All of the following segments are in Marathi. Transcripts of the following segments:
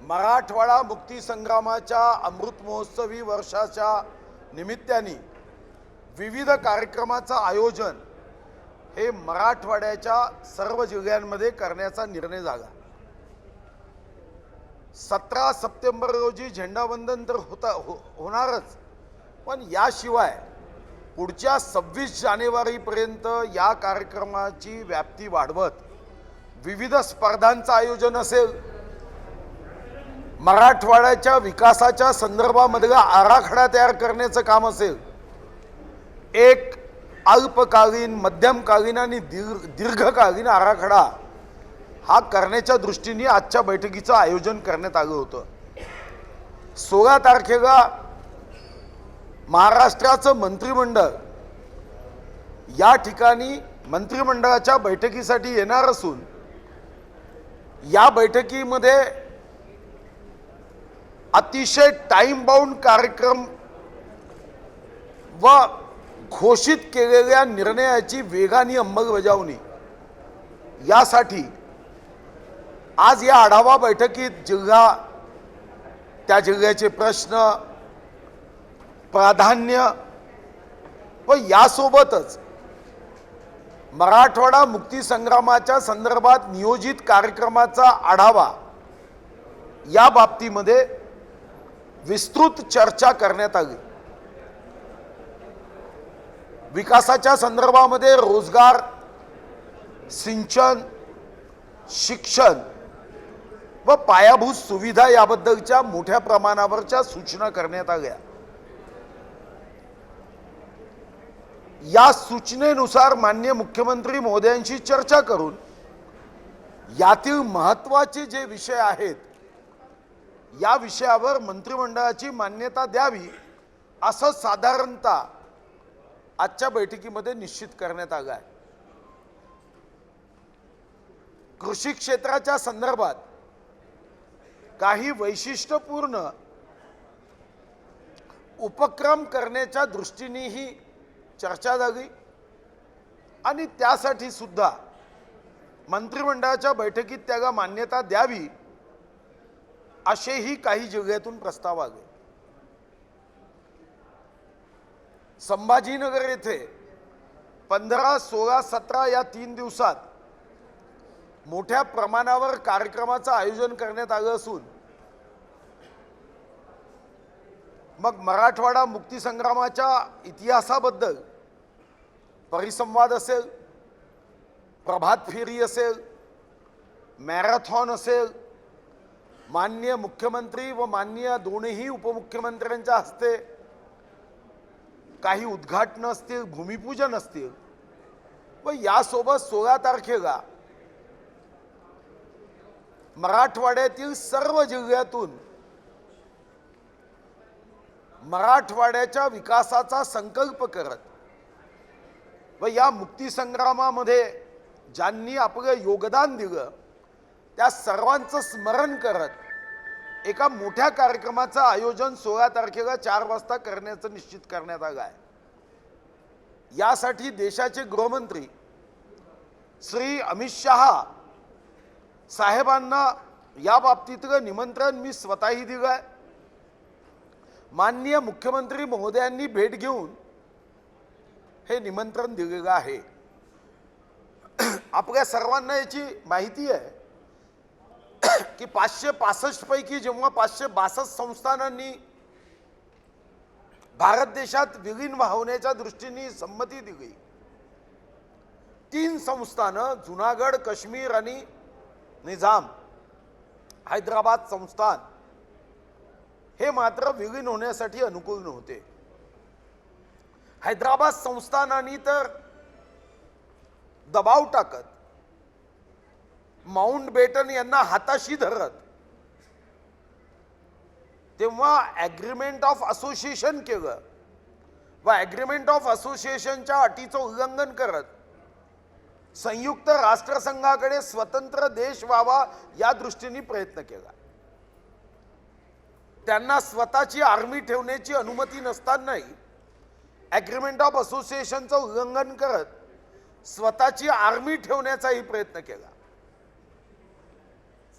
मराठवाडा मुक्ती संग्रामाच्या अमृत महोत्सवी वर्षाच्या निमित्ताने विविध कार्यक्रमाचं आयोजन हे मराठवाड्याच्या सर्व जिल्ह्यांमध्ये करण्याचा निर्णय झाला। 17 सप्टेंबर रोजी झेंडावंदन तर होणारच, पण याशिवाय पुढच्या 26 जानेवारीपर्यंत या कार्यक्रमाची व्याप्ती वाढवत विविध स्पर्धांचं आयोजन असेल, मराठवाड्याच्या विकासाच्या संदर्भामधला आराखडा तयार करण्याचं काम असेल, एक अल्पकालीन, मध्यमकालीन आणि दीर्घकालीन आराखडा हा करण्याच्या दृष्टीने आजच्या बैठकीचं आयोजन करण्यात आलं होतं। 16 तारखेला महाराष्ट्राचं मंत्रिमंडळ या ठिकाणी मंत्रिमंडळाच्या बैठकीसाठी येणार असून या बैठकीमध्ये अतिशय टाइम बाउंड कार्यक्रम व घोषित केलेल्या निर्णयाची वेगाने अंमलबजावणी यासाठी आज या आढावा बैठकीत जिल्हा, त्या जिल्ह्याचे प्रश्न, प्राधान्य व यासोबतच मराठवाडा मुक्ती संग्रामाच्या संदर्भात नियोजित कार्यक्रमाचा आढावा या बाबतीमध्ये विस्तृत चर्चा करण्यात आली। विकासाच्या संदर्भामध्ये रोजगार, सिंचन, शिक्षण व पायाभूत सुविधा याबद्दलच्या मोठ्या प्रमाणावरच्या सूचना करण्यात आल्या। या सूचनेनुसार माननीय मुख्यमंत्री महोदयांशी चर्चा करून यातील महत्त्वाचे जे विषय आहेत या विषयावर मंत्रिमंडळाची मान्यता द्यावी असं साधारणतः आजच्या बैठकीमध्ये निश्चित करण्यात आलं आहे। कृषी क्षेत्राच्या संदर्भात काही वैशिष्ट्यपूर्ण उपक्रम करण्याच्या दृष्टीनेही चर्चा झाली आणि त्यासाठी सुद्धा मंत्रिमंडळाच्या बैठकीत त्याला मान्यता द्यावी असेही काही जिल्ह्यातून प्रस्ताव आले। संभाजीनगर येथे 15, 16, 17 या 3 दिवसात मोठ्या प्रमाणावर कार्यक्रमाचं आयोजन करण्यात आलं असून मग मराठवाडा मुक्ती संग्रामाच्या इतिहासाबद्दल परिसंवाद असेल, प्रभात फेरी असेल, मॅरेथॉन असेल, माननीय मुख्यमंत्री व माननीय दोन्ही उपमुख्यमंत्र्यांच्या हस्ते काही उद्घाटन असतील, भूमिपूजन असतील व यासोबत 16 तारखेला मराठवाड्यातील सर्व जिल्ह्यातून मराठवाड्याच्या विकासाचा संकल्प करत व या मुक्ती संग्रामामध्ये ज्यांनी आपलं योगदान दिलं त्या सर्वांचं स्मरण करत एका मोठ्या कार्यक्रमाचं आयोजन 16 तारखेला 4 वाजता करण्याचं निश्चित करण्यात आलं आहे। यासाठी देशाचे गृहमंत्री श्री अमित शहा साहेबांना या बाबतीतलं निमंत्रण मी स्वतःही दिलं आहे। माननीय मुख्यमंत्री महोदयांनी भेट घेऊन हे निमंत्रण दिलेलं आहे। आपल्या सर्वांना याची माहिती आहे की 565 पैकी जेव्हा 562 संस्थानांनी भारत देशात विलीन व्हावण्याच्या दृष्टीने संमती दिली, 3 संस्थानं जुनागड, काश्मीर आणि निजाम, हैदराबाद संस्थान हे मात्र विलीन होण्यासाठी अनुकूल नव्हते। हैदराबाद संस्थानाने तर दबाव टाकत माउंटबेटन यांना हाताशी धरत तेव्हा ॲग्रीमेंट ऑफ असोसिएशन केलं व ॲग्रीमेंट ऑफ असोसिएशनच्या अटीचं उल्लंघन करत संयुक्त राष्ट्रसंघाकडे स्वतंत्र देश व्हावा या दृष्टीने प्रयत्न केला। त्यांना स्वतःची आर्मी ठेवण्याची अनुमती नसतानाही ॲग्रीमेंट ऑफ असोसिएशनचं उल्लंघन करत स्वतःची आर्मी ठेवण्याचाही प्रयत्न केला।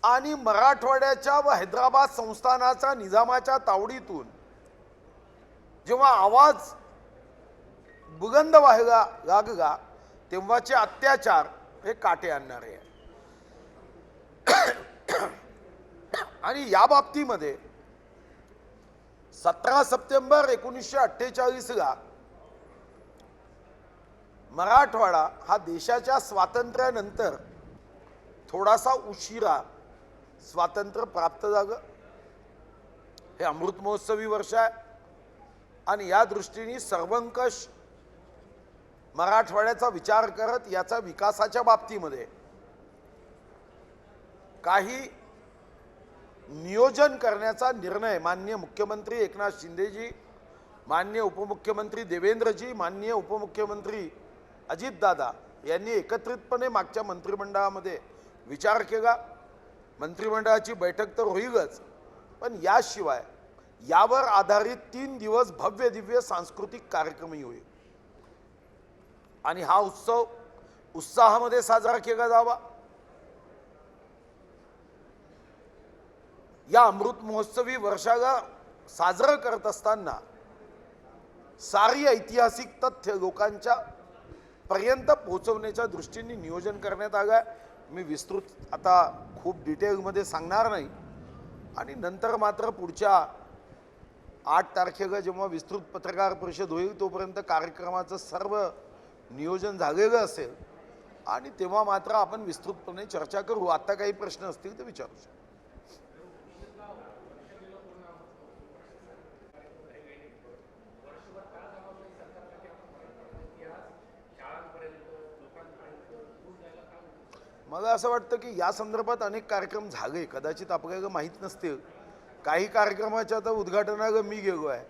आणि मराठवाड्याच्या व हैदराबाद संस्थानाचा निजामाच्या तावडीतून जेव्हा आवाज बुलंद व्हायला लागला तेव्हाचे अत्याचार हे काटे आणणारे आहे. आणि या बाबतीमध्ये 17 सप्टेंबर 1948ला मराठवाडा हा देशाच्या स्वातंत्र्यानंतर थोडासा उशिरा स्वातंत्र्य प्राप्त झालं. हे अमृत महोत्सवी वर्ष आहे आणि या दृष्टीने सर्वंकष मराठवाड्याचा विचार करत याचा विकासाच्या बाबतीमध्ये काही नियोजन करण्याचा निर्णय माननीय मुख्यमंत्री एकनाथ शिंदेजी, माननीय उपमुख्यमंत्री देवेंद्रजी, माननीय उपमुख्यमंत्री अजितदादा यांनी एकत्रितपणे मागच्या मंत्रिमंडळामध्ये विचार केला. मंत्रिमंडळाची बैठक तर होईलच, पण याशिवाय यावर आधारित 3 दिवस भव्य दिव्य सांस्कृतिक कार्यक्रमही होईल आणि हा उत्सव उत्साहामध्ये साजरा केला जावा. या अमृत महोत्सवी वर्षाला साजरं करत असताना सारी ऐतिहासिक तथ्य लोकांच्या पर्यंत पोहोचवण्याच्या दृष्टीने नियोजन करण्यात आलं आहे. मी विस्तृत आता खूप डिटेलमध्ये सांगणार नाही आणि नंतर मात्र पुढच्या 8 तारखेला जेव्हा विस्तृत पत्रकार परिषद होईल तोपर्यंत कार्यक्रमाचं सर्व नियोजन झालेलं असेल आणि तेव्हा मात्र आपण विस्तृतपणे चर्चा करू. आता काही प्रश्न असतील तर विचारू शकतो. मला असं वाटतं की या संदर्भात अनेक कार्यक्रम झाले, कदाचित आपल्याला माहीत नसतील. काही कार्यक्रमाच्या तर उद्घाटनाला मी गेलो आहे.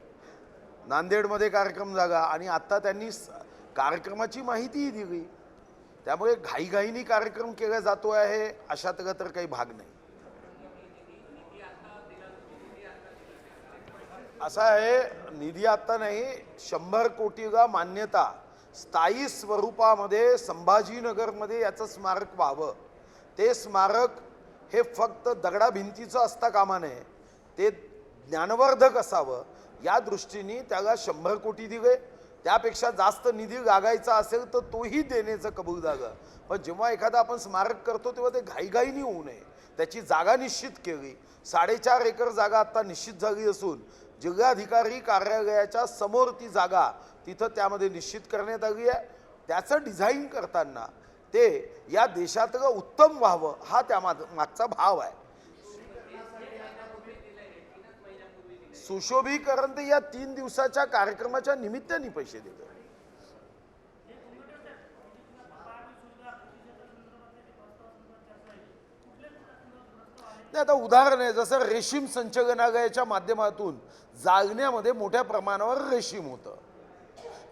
नांदेडमध्ये कार्यक्रम झाला आणि आता त्यांनी कार्यक्रमाची माहितीही दिली. त्यामुळे घाईघाईने कार्यक्रम केला जातो आहे अशातला तर काही भाग नाही. असा आहे, निधी आता नाही, 100 कोटीला मान्यता स्थायी स्वरूपामध्ये संभाजीनगरमध्ये याचं स्मारक व्हावं. ते स्मारक हे फक्त दगडा भिंतीचं असता कामा नये, ते ज्ञानवर्धक असावं. या दृष्टीने त्याला 100 कोटी दिले. त्यापेक्षा जास्त निधी लागायचा असेल तर तोही देण्याचं कबूल झालं. पण जेव्हा एखादा आपण स्मारक करतो तेव्हा ते घाईघाईने होऊ नये. त्याची जागा निश्चित केली. 4.5 एकर जागा आता निश्चित झाली असून जिल्हाधिकारी कार्यालयाच्या समोर ती जागा तिथं त्यामध्ये निश्चित करण्यात आली आहे. त्याचं डिझाईन करताना ते या देशातलं उत्तम व्हावं हा त्या मागचा भाव आहे. सुशोभीकरण तर या 3 दिवसाच्या कार्यक्रमाच्या निमित्ताने पैसे दिले. आता उदाहरण आहे, जसं रेशीम संचालनालयाच्या माध्यमातून जालन्यामध्ये मोठ्या प्रमाणावर रेशीम होतं,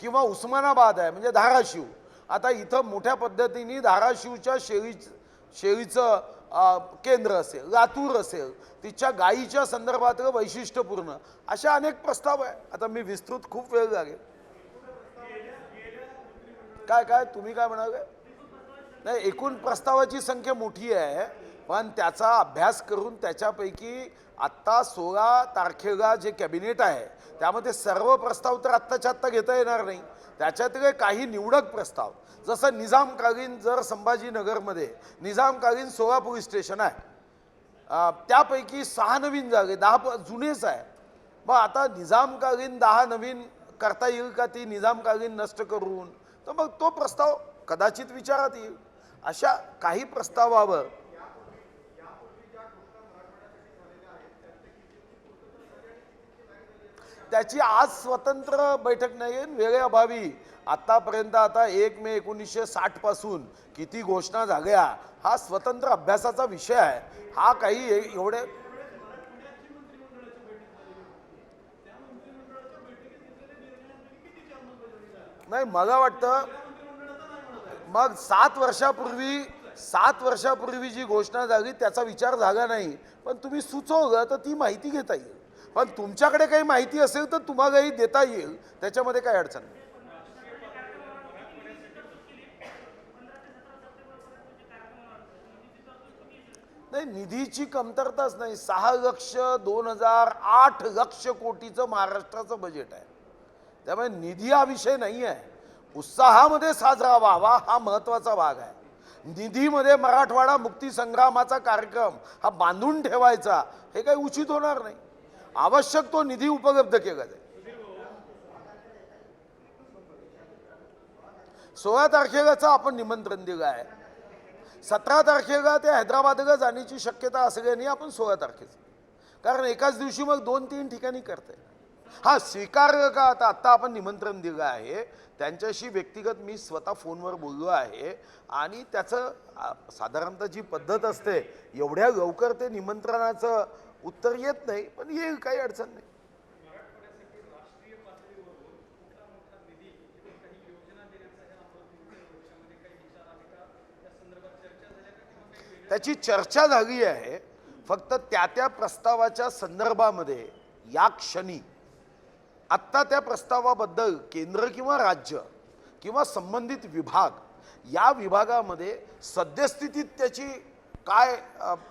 किंवा उस्मानाबाद आहे म्हणजे धाराशिव. आता इथं मोठ्या पद्धतीने धाराशिवच्या शेळीचं केंद्र असेल, लातूर असेल, तिच्या गायीच्या संदर्भातलं वैशिष्ट्यपूर्ण अशा अनेक प्रस्ताव आहे. आता मी विस्तृत खूप वेळ लागेल. काय तुम्ही काय म्हणाले? नाही, एकूण प्रस्तावाची संख्या मोठी आहे, पण त्याचा अभ्यास करून त्याच्यापैकी आत्ता 16 तारखेला जे कॅबिनेट आहे त्यामध्ये सर्व प्रस्ताव तर आत्ताच्या आत्ता घेता येणार नाही. त्याच्यातले काही निवडक प्रस्ताव, जसं निजामकालीन, जर संभाजीनगरमध्ये निजामकालीन 16 पोलीस स्टेशन आहे, त्यापैकी 6 नवीन जागे, 10 जुनेच आहे. मग आता निजामकालीन 10 नवीन करता येईल का ती निजामकालीन नष्ट करून? तर मग तो प्रस्ताव कदाचित विचारात येईल. अशा काही प्रस्तावावर त्याची आज स्वतंत्र बैठक नाही, वेळेअभावी आतापर्यंत आता 1 मे 1960 पासून किती घोषणा झाल्या हा स्वतंत्र अभ्यासाचा विषय आहे. हा काही एवढे नाही. मला वाटतं मग 7 वर्षापूर्वी जी घोषणा झाली त्याचा विचार झाला नाही, पण तुम्ही सुचवलं तर ती माहिती घेता येईल. पण तुमच्याकडे काही माहिती असेल तर तुम्हालाही देता येईल, त्याच्यामध्ये काही अडचण नाही. नाही, निधीची कमतरताच नाही. 6,02,008 कोटीचं महाराष्ट्राचं बजेट आहे. त्यामुळे निधी हा विषय नाही आहे. उत्साहामध्ये साजरा व्हावा हा महत्वाचा भाग आहे. निधीमध्ये मराठवाडा मुक्ती संग्रामाचा कार्यक्रम हा बांधून ठेवायचा हे काही उचित होणार नाही. आवश्यक तो निधी उपलब्ध केला जाईल. 16 तारखेलाच आपण निमंत्रण दिलं आहे. 17 तारखेला ते हैदराबादला जाण्याची शक्यता असल्याने आपण 16 तारखेचं, कारण एकाच दिवशी मग 2-3 ठिकाणी करते. हा स्वीकारलं का? आता आपण निमंत्रण दिलं आहे, त्यांच्याशी व्यक्तिगत मी स्वतः फोनवर बोललो आहे आणि त्याचं साधारणतः जी पद्धत असते एवढ्या लवकर ते निमंत्रणाचं उत्तर येत नाही, पण येईल, काही अडचण नाही. त्याची चर्चा झाली आहे. फक्त त्या प्रस्तावाच्या संदर्भामध्ये या क्षणी आत्ता त्या प्रस्तावाबद्दल केंद्र किंवा राज्य किंवा संबंधित विभाग या विभागामध्ये सद्यस्थितीत त्याची काय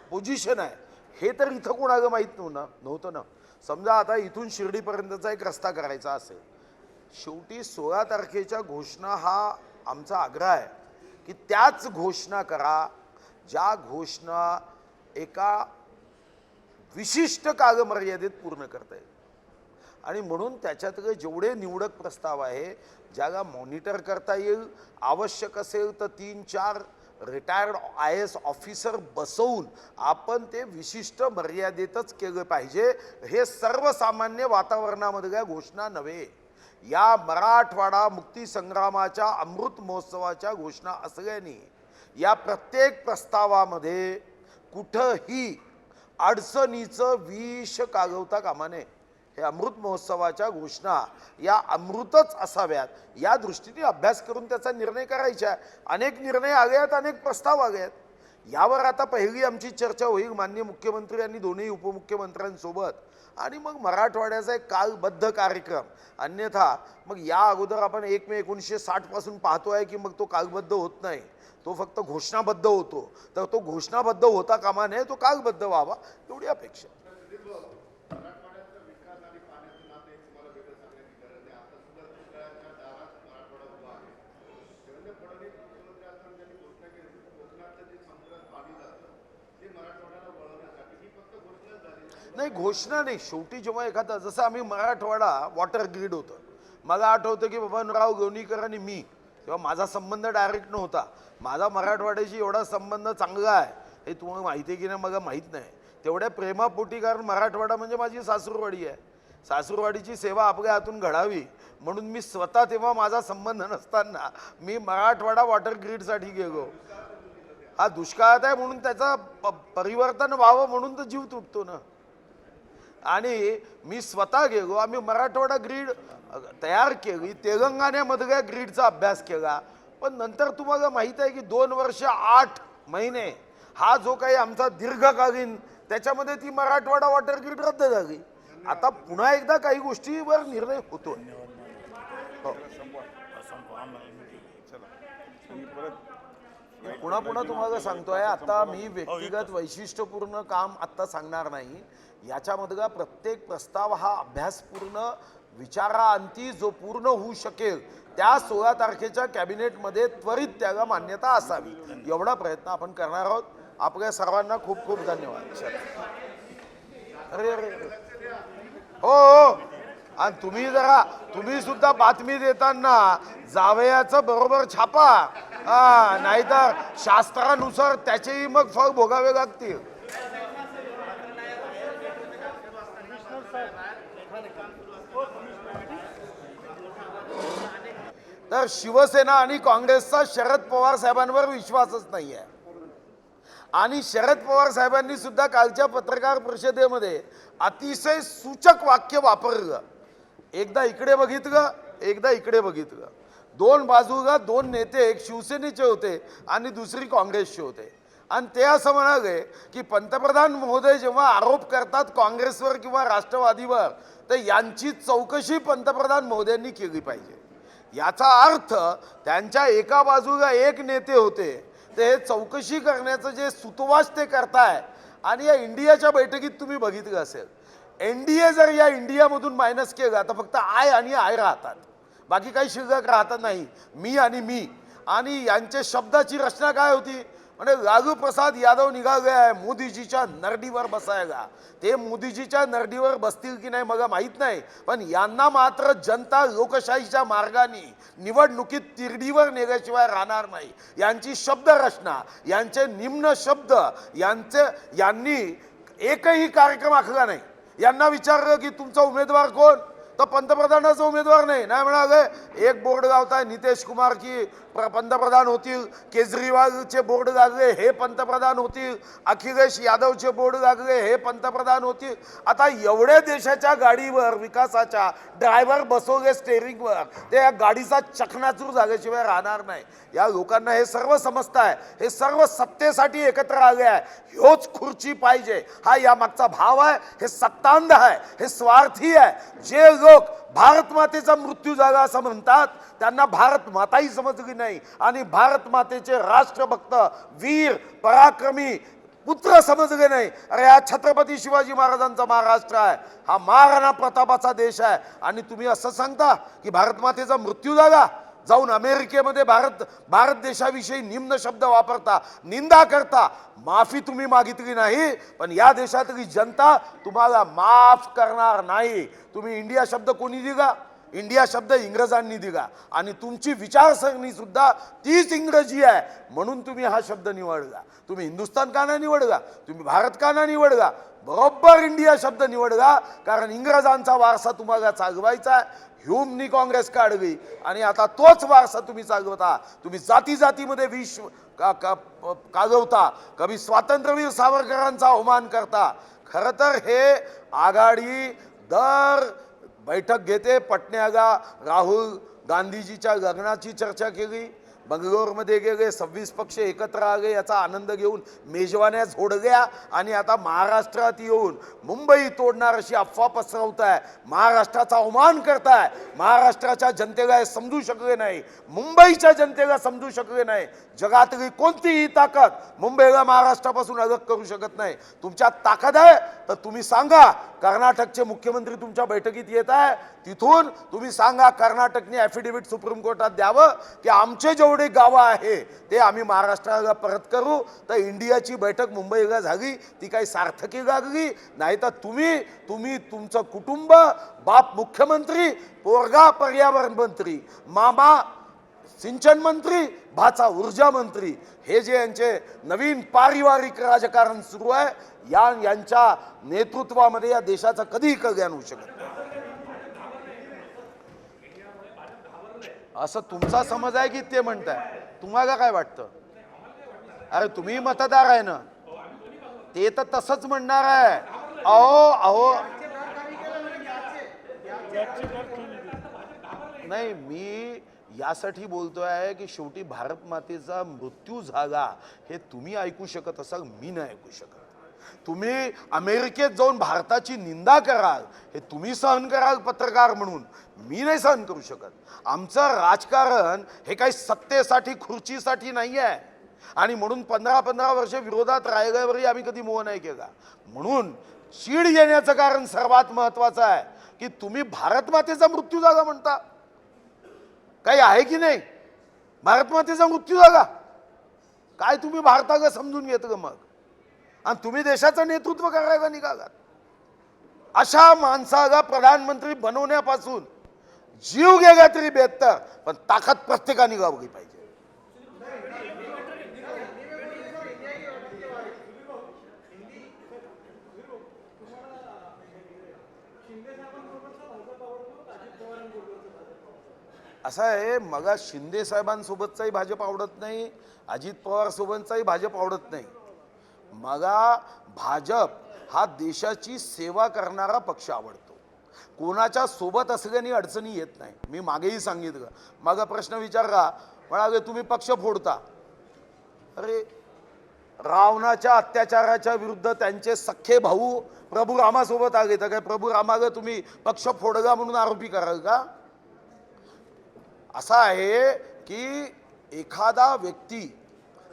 पोझिशन आहे हे तर इथं कोणाला माहीत नव्हतं ना. समजा आता इथून शिर्डीपर्यंतचा एक रस्ता करायचा असेल, शेवटी 16 तारखेच्या घोषणा हा आमचा आग्रह आहे की त्याच घोषणा करा ज्या घोषणा एका विशिष्ट कालमर्यादेत पूर्ण करता येईल. आणि म्हणून त्याच्यातले जेवढे निवडक प्रस्ताव आहे ज्याला मॉनिटर करता येईल, आवश्यक असेल तर 3-4 रिटायर्ड IAS ऑफिसर बसवून आपण ते विशिष्ट मर्यादेतच केलं पाहिजे. हे सर्वसामान्य वातावरणामधल्या घोषणा नव्हे, या मराठवाडा मुक्ती संग्रामाच्या अमृत महोत्सवाच्या घोषणा असल्याने या प्रत्येक प्रस्तावामध्ये कुठंही अडचणीचं विष कागवता कामा नये. हे अमृत महोत्सवाच्या घोषणा या अमृतच असाव्यात या दृष्टीने अभ्यास करून त्याचा निर्णय करायचा. अनेक निर्णय आले आहेत, अनेक प्रस्ताव आले आहेत. यावर आता पहिली आमची चर्चा होईल माननीय मुख्यमंत्री आणि दोन्ही उपमुख्यमंत्र्यांसोबत, आणि मग मराठवाड्याचा एक कालबद्ध कार्यक्रम. अन्यथा मग या अगोदर आपण 1 मे 1960 पासून पाहतोय की मग तो कालबद्ध होत नाही, तो फक्त घोषणाबद्ध होतो. तर तो घोषणाबद्ध होता कामा नये, तो कालबद्ध व्हावा एवढी अपेक्षा. नाही, घोषणा नाही. शेवटी जेव्हा एखादा, जसं आम्ही मराठवाडा वॉटर ग्रीड होतं, मला आठवतं की बबनराव लोणीकर आणि मी, तेव्हा माझा संबंध डायरेक्ट नव्हता. माझा मराठवाड्याशी एवढा संबंध चांगला आहे हे तुम्हाला माहिती आहे की नाही मला माहीत नाही. तेवढ्या प्रेमापोटी, कारण मराठवाडा म्हणजे माझी सासूरवाडी आहे, सासूरवाडीची सेवा आपल्या हातून घडावी म्हणून मी स्वतः, तेव्हा माझा संबंध नसताना मी मराठवाडा वॉटर ग्रीडसाठी गेलो. हा दुष्काळात आहे म्हणून त्याचा परिवर्तन व्हावं म्हणून तर जीव तुटतो ना. आणि मी स्वतः गेलो, आम्ही मराठवाडा ग्रीड तयार केली, तेलंगणामधल्या ग्रीडचा अभ्यास केला. पण नंतर तुम्हाला माहीत आहे की 2 वर्ष 8 महिने हा जो काही आमचा दीर्घकालीन, त्याच्यामध्ये ती मराठवाडा वॉटर ग्रीड रद्द झाली. आता पुन्हा एकदा काही गोष्टीवर निर्णय होतो. पुन्हा तुम्हाला सांगतोय, आता मी व्यक्तिगत वैशिष्ट्यपूर्ण काम आता सांगणार नाही. याच्यामधला प्रत्येक प्रस्ताव हा अभ्यासपूर्ण विचारांती जो पूर्ण होऊ शकेल त्या 16 तारखेच्या कॅबिनेटमध्ये त्वरित त्याला मान्यता असावी एवढा प्रयत्न आपण करणार आहोत. आपल्या सर्वांना खूप खूप धन्यवाद. अरे अरे हो, आणि तुम्ही सुद्धा बातमी देताना जावयाचं बरोबर छापा, नाहीतर शास्त्रानुसार त्याचेही मग फळ भोगावे लागतील. तर शिवसेना आणि काँग्रेसचा शरद पवार साहेबांवर विश्वासच नाही आहे. आणि शरद पवार साहेबांनी सुद्धा कालच्या पत्रकार परिषदेमध्ये अतिशय सूचक वाक्य वापरलं. एकदा इकडे बघितलं, एकदा इकडे बघितलं. 2 बाजूला 2 नेते, एक शिवसेनेचे होते आणि दुसरी काँग्रेसचे होते. आणि ते असं म्हणाले की पंतप्रधान महोदय जेव्हा आरोप करतात काँग्रेसवर किंवा राष्ट्रवादीवर, तर यांची चौकशी पंतप्रधान महोदयांनी केली पाहिजे. याचा अर्थ त्यांच्या एका बाजूला एक नेते होते, ते चौकशी करण्याचं जे सुतवास ते करताय आणि या इंडियाच्या बैठकीत तुम्ही बघितलं असेल, एनडीए जर या इंडियामधून मायनस केलं तर फक्त आय आणि आय राहतात, बाकी काही शिल्लक राहत नाही, मी आणि मी. आणि यांचे शब्दाची रचना काय होती, म्हणजे लालू प्रसाद यादव निघाले आहे मोदीजीच्या नरडीवर बसायला. ते मोदीजीच्या नरडीवर बसतील की नाही मला माहीत नाही, पण यांना मात्र जनता लोकशाहीच्या मार्गाने निवडणुकीत तिरडीवर नेल्याशिवाय राहणार नाही. यांची शब्दरचना, यांचे निम्न शब्द, यांनी एकही कार्यक्रम आखला नाही. यांना विचारलं की तुमचा उमेदवार कोण, तर पंतप्रधानाचा उमेदवार नाही म्हणाले. एक बोर्ड लावताय नितीश कुमार की पंतप्रधान होतील, केजरीवालचे बोर्ड लागले हे पंतप्रधान होतील, अखिलेश यादवचे बोर्ड लागले हे पंतप्रधान होतील. आता एवढ्या देशाच्या गाडीवर विकासाच्या ड्रायव्हर बसवले स्टेअरिंगवर, ते या गाडीचा चकनाचूर झाल्याशिवाय राहणार नाही. या लोकांना हे सर्व समजत आहे, हे सर्व सत्तेसाठी एकत्र आले आहे, ह्योच खुर्ची पाहिजे हा यामागचा भाव आहे. हे सत्तांध आहे, हे स्वार्थी आहे. जे लोक भारत मातेचा मृत्यू झाला असं म्हणतात त्यांना भारत माताही समजली नाही आणि भारत मातेचे राष्ट्रभक्त वीर पराक्रमी पुत्र समजले नाही. अरे हा छत्रपती शिवाजी महाराजांचा महाराष्ट्र आहे, हा महाराणा प्रतापाचा देश आहे, आणि तुम्ही असं सांगता की भारत मातेचा मृत्यू झाला. जाऊन अमेरिकेमध्ये भारत देशाविषयी निम्न शब्द वापरता, निंदा करता. माफी तुम्ही मागितली नाही, पण या देशातली जनता तुम्हाला माफ करणार नाही. तुम्ही इंडिया शब्द कोणी दिला, इंडिया शब्द इंग्रजांनी दिला, आणि तुमची विचारसरणी सुद्धा तीच इंग्रजी आहे, म्हणून तुम्ही हा शब्द निवडला. तुम्ही हिंदुस्थान का नाही निवडला, तुम्ही भारत का नाही निवडला, बरोबर इंडिया शब्द निवडला, कारण इंग्रजांचा वारसा तुम्हाला चालवायचा आहे. ह्यूमनी काँग्रेस काढली आणि आता तोच वारसा तुम्ही चालवता. तुम्ही जाती जातीमध्ये विष कागवता, कधी स्वातंत्र्यवीर सावरकरांचा अवमान करता. खरं तर हे आघाडी दर बैठक घेते. पटण्याला राहुल गांधीजीच्या लग्नाची चर्चा केली, बंगलोरमध्ये गेले, 26 पक्ष एकत्र आले, याचा आनंद घेऊन मेजवान्या झोडल्या, आणि आता महाराष्ट्रात येऊन मुंबई तोडणार अशी अफवा पसरवताय, महाराष्ट्राचा अवमान करताय. महाराष्ट्राच्या जनतेला हे समजू शकले नाही, मुंबईच्या जनतेला समजू शकले नाही. जगातली कोणतीही ताकद मुंबईला महाराष्ट्रापासून अलग करू शकत नाही. तुमच्यात ताकद आहे तर तुम्ही सांगा, कर्नाटकचे मुख्यमंत्री तुमच्या बैठकीत येत आहे, तिथून तुम्ही सांगा कर्नाटकने ॲफिडेव्हिट सुप्रीम कोर्टात द्यावं की आमचे जेवढे गावं आहे ते आम्ही महाराष्ट्राला परत करू. तर इंडियाची बैठक मुंबईला झाली ती काही सार्थकी लागली नाही. तर तुम्ही तुमचं कुटुंब, बाप मुख्यमंत्री, पोरगा पर्यावरण मंत्री, मामा सिंचन मंत्री, भाचा ऊर्जा मंत्री, हे जे यांचे नवीन पारिवारिक राजकारण सुरू आहे, यांच्या नेतृत्वामध्ये या देशाचं कधीही कल्याण होऊ शकत नाही. असं तुमचा समज आहे की ते म्हणताय, तुम्हाला काय वाटतं? अरे तुम्ही मतदार आहे ना, ते तर तसंच म्हणणार आहे. अहो नाही, मी यासाठी बोलतोय आहे की शेवटी भारत मातेचा मृत्यू झाला हे तुम्ही ऐकू शकत असाल, मी नाही ऐकू शकत. तुम्ही अमेरिकेत जाऊन भारताची निंदा कराल हे तुम्ही सहन कराल पत्रकार म्हणून, मी नाही सहन करू शकत. आमचं राजकारण हे काही सत्तेसाठी खुर्चीसाठी नाही आहे, आणि म्हणून 15-15 वर्ष विरोधात राहिल्यावरही आम्ही कधी मोह नाही केला. म्हणून चीड येण्याचं कारण सर्वात महत्वाचं आहे की तुम्ही भारत मातेचा मृत्यू झाला म्हणता. काही आहे की नाही, भारत मातेचा मृत्यू झाला काय तुम्ही भारताला समजून घेतलं मग, आणि तुम्ही देशाचं नेतृत्व करायला निघालात. अशा माणसाला प्रधानमंत्री बनवण्यापासून जीव गेला तरी बेहतर, पण ताकद प्रत्येकाने गावली पाहिजे. असं आहे, मला शिंदे साहेबांसोबतचाही भाजप आवडत नाही, अजित पवार सोबतचाही भाजप आवडत नाही. मला भाजप हा देशाची सेवा करणारा पक्ष आवडतो. कोणाच्या सोबत असल्याने अडचणी येत नाही. मी मागेही सांगितलं, मागा प्रश्न विचारला, म्हणाले तुम्ही पक्ष फोडता. अरे रावणाच्या अत्याचाराच्या विरुद्ध त्यांचे सख्खे भाऊ प्रभू रामासोबत आले, तर काय प्रभू रामाला तुम्ही पक्ष फोडला म्हणून आरोपी कराल का? असा आहे की एखादा व्यक्ती,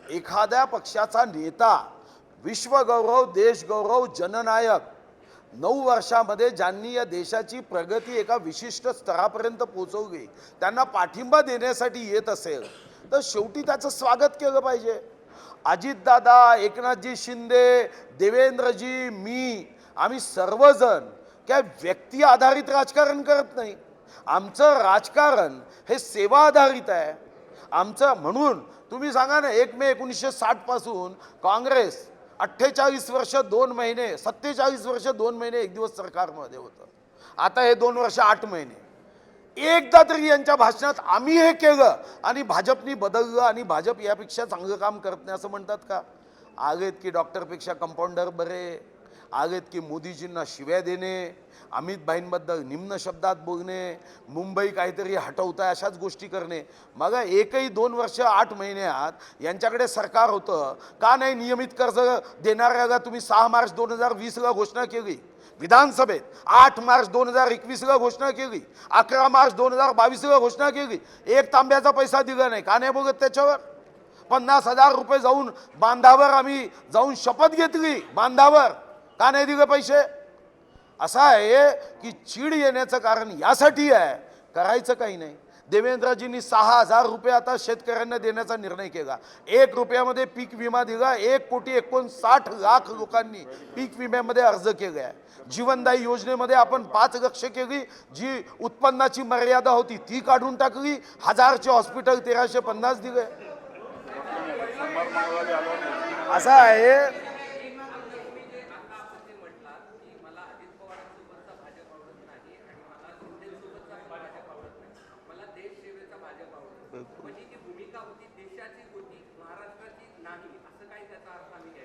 एखाद्या पक्षाचा नेता विश्वगौरव, देशगौरव, जननायक 9 वर्षामध्ये ज्यांनी या देशाची प्रगती एका विशिष्ट स्तरापर्यंत पोहोचवली, त्यांना पाठिंबा देण्यासाठी येत असेल तर शेवटी त्याचं स्वागत केलं पाहिजे. अजितदादा, एकनाथजी शिंदे, देवेंद्रजी, मी, आम्ही सर्वजण काय व्यक्ती आधारित राजकारण करत नाही. आमचं राजकारण हे सेवा आधारित आहे. आमचं म्हणून तुम्ही सांगा ना, 1 मे 1960 पासून काँग्रेस 48 वर्ष 2 महिने, 47 वर्ष 2 महिने 1 दिवस सरकारमध्ये होतं. आता हे 2 वर्ष 8 महिने. एकदा तरी यांच्या भाषणात आम्ही हे केलं आणि भाजपनी बदललं आणि भाजप यापेक्षा चांगलं काम करत नाही असं म्हणतात का? आलेत की डॉक्टरपेक्षा कंपाऊंडर बरे, आलेत की मोदीजींना शिव्या देणे, अमित भाईंबद्दल निम्न शब्दात बोलणे, मुंबई काहीतरी हटवताय अशाच गोष्टी करणे. मग एकही 2 वर्ष 8 महिन्यात यांच्याकडे सरकार होतं का नाही? नियमित कर्ज देणाऱ्याला तुम्ही 6 मार्च 2020ला घोषणा केली विधानसभेत, 8 मार्च 2021ला घोषणा केली, 11 मार्च 2022ला घोषणा केली. एक तांब्याचा पैसा दिला नाही का नाही बघत त्याच्यावर? 50,000 रुपये जाऊन बांधावर आम्ही जाऊन शपथ घेतली, बांधावर का नाही दिले पैसे? असं आहे की चीड येण्याचं कारण यासाठी आहे, करायचं काही नाही. देवेंद्रजींनी 6,000 रुपये आता शेतकऱ्यांना देण्याचा निर्णय केला. 1 रुपयामध्ये पीक विमा दिला. 1,59,00,000 लोकांनी पीक विम्यामध्ये अर्ज केले आहे. जीवनदायी योजनेमध्ये आपण 5 लक्ष केली, जी उत्पन्नाची मर्यादा होती ती काढून टाकली. 1000चे हॉस्पिटल 1,350 दिले. असं आहे.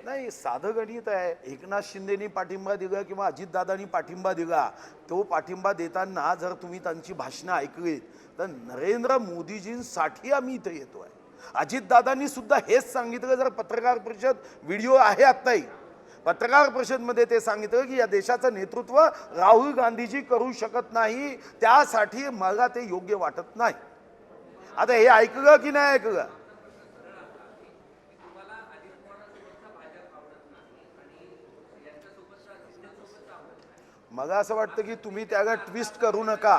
नाही, साधं गणित आहे. एकनाथ शिंदेनी पाठिंबा दिला किंवा अजितदादांनी पाठिंबा दिला, तो पाठिंबा देताना जर तुम्ही त्यांची भाषणं ऐकलीत तर नरेंद्र मोदीजींसाठी आम्ही इथे येतोय. अजितदादांनी सुद्धा हेच सांगितलं. जर पत्रकार परिषद व्हिडिओ आहे आत्ताही, पत्रकार परिषदमध्ये ते सांगितलं की या देशाचं नेतृत्व राहुल गांधीजी करू शकत नाही, त्यासाठी मला ते योग्य वाटत नाही. आता हे ऐकलं की नाही ऐकलं? मला असं वाटतं की तुम्ही त्याला ट्विस्ट करू नका.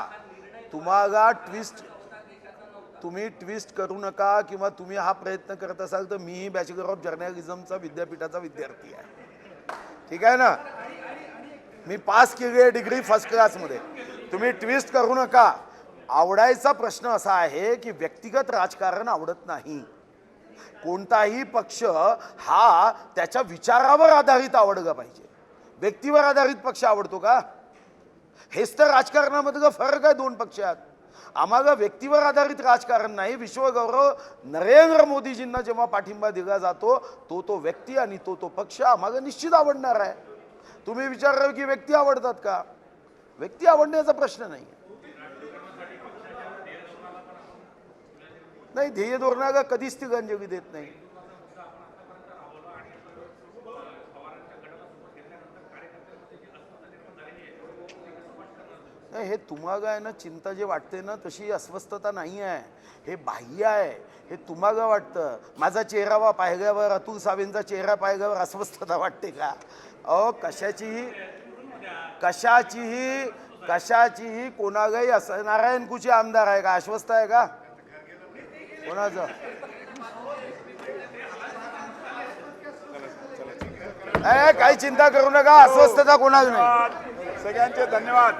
तुम्ही ट्विस्ट करू नका किंवा तुम्ही हा प्रयत्न करत असाल तर मीही बॅचलर ऑफ जर्नलिझमचा विद्यापीठाचा विद्यार्थी आहे, ठीक आहे ना? मी पास केली आहे डिग्री फर्स्ट क्लासमध्ये. तुम्ही ट्विस्ट करू नका. आवडायचा प्रश्न असा आहे की व्यक्तिगत राजकारण आवडत नाही. कोणताही पक्ष हा त्याच्या विचारावर आधारित आवडला पाहिजे. व्यक्तीवर आधारित पक्ष आवडतो का? हेच तर राजकारणामधलं फरक आहे 2 पक्षात. आम्हाला व्यक्तीवर आधारित राजकारण नाही. विश्वगौरव नरेंद्र मोदीजींना जेव्हा पाठिंबा दिला जातो तो व्यक्ती आणि तो पक्ष आम्हाला निश्चित आवडणार आहे. तुम्ही विचारलं की व्यक्ती आवडतात का? व्यक्ती आवडण्याचा प्रश्न नाही. नाही, ध्येय धोरणाला कधीच ती गंजगी देत नाही. हे तुम्हाला आहे ना, चिंता जे वाटते ना तशी अस्वस्थता नाही आहे, हे बाह्य आहे. हे तुम्हाला वाटतं. माझा चेहरा पाहिल्यावर, अतुल सावेंचा चेहरा पाहिल्यावर अस्वस्थता वाटते का? अहो, कशाचीही कोणालाही असं. नारायण कुचे आमदार आहे का? अस्वस्थ आहे का कोणाचं? काही चिंता करू नका, अस्वस्थता कोणाच नाही. सगळ्यांचे धन्यवाद.